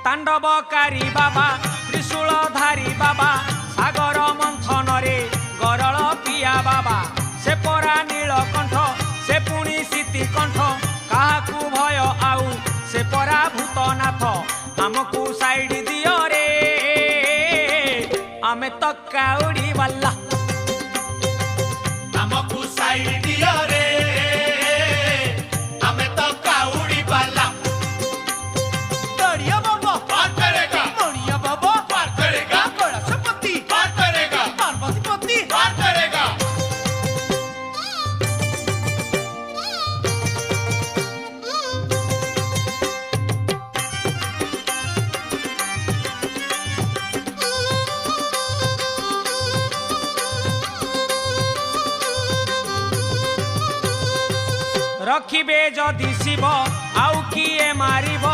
तांडवकारी बाबा त्रिशूलधारी बाबा सागर मंथन रे गरल पिया बाबा से परा नीलकंठ से पुणी सीतिकंठ काहाकू भय आउ से परा भूतनाथ आमको साइड दियो रे आमे तो काउड़ी वाला आमको साइड दियो रे आमे तो काउड़ी वाला दरिया बाबा पार करेगा दरिया बाबा पार करेगा कैलाशपति पार करेगा पार्वतीपति पार करेगा। रखिबे जदि शिव आउ किए मारिब